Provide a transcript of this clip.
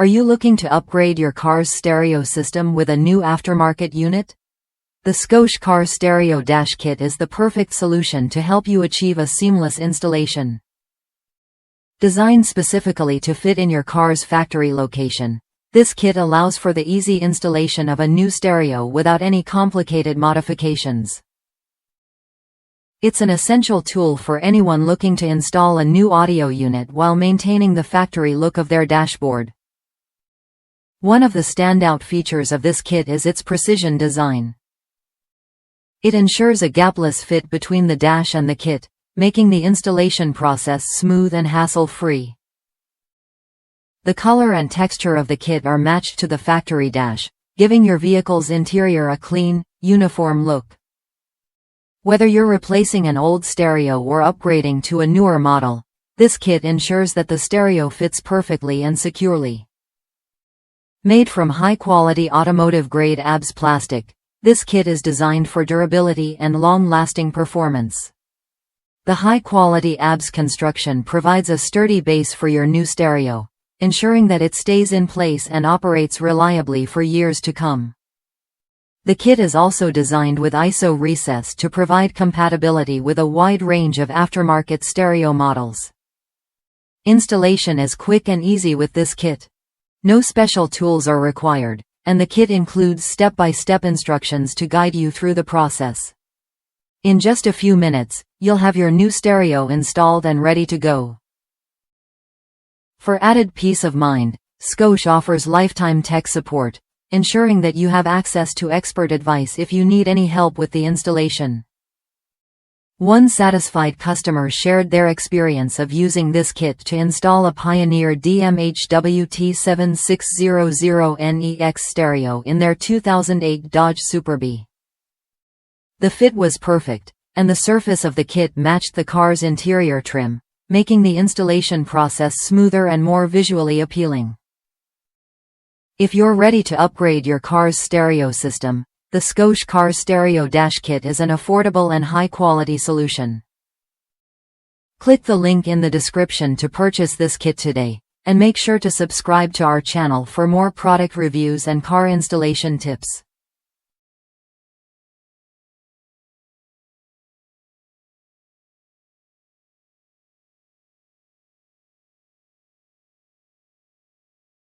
Are you looking to upgrade your car's stereo system with a new aftermarket unit? The Scosche Car Stereo Dash Kit is the perfect solution to help you achieve a seamless installation. Designed specifically to fit in your car's factory location, this kit allows for the easy installation of a new stereo without any complicated modifications. It's an essential tool for anyone looking to install a new audio unit while maintaining the factory look of their dashboard. One of the standout features of this kit is its precision design. It ensures a gapless fit between the dash and the kit, making the installation process smooth and hassle-free. The color and texture of the kit are matched to the factory dash, giving your vehicle's interior a clean, uniform look. Whether you're replacing an old stereo or upgrading to a newer model, this kit ensures that the stereo fits perfectly and securely. Made from high-quality automotive-grade ABS plastic, this kit is designed for durability and long-lasting performance. The high-quality ABS construction provides a sturdy base for your new stereo, ensuring that it stays in place and operates reliably for years to come. The kit is also designed with ISO recess to provide compatibility with a wide range of aftermarket stereo models. Installation is quick and easy with this kit. No special tools are required, and the kit includes step-by-step instructions to guide you through the process. In just a few minutes, you'll have your new stereo installed and ready to go. For added peace of mind, Scosche offers lifetime tech support, ensuring that you have access to expert advice if you need any help with the installation. One satisfied customer shared their experience of using this kit to install a Pioneer DMHWT7600NEX stereo in their 2008 Dodge Superbee. The fit was perfect, and the surface of the kit matched the car's interior trim, making the installation process smoother and more visually appealing. If you're ready to upgrade your car's stereo system, the Scosche Car Stereo Dash Kit is an affordable and high-quality solution. Click the link in the description to purchase this kit today, and make sure to subscribe to our channel for more product reviews and car installation tips.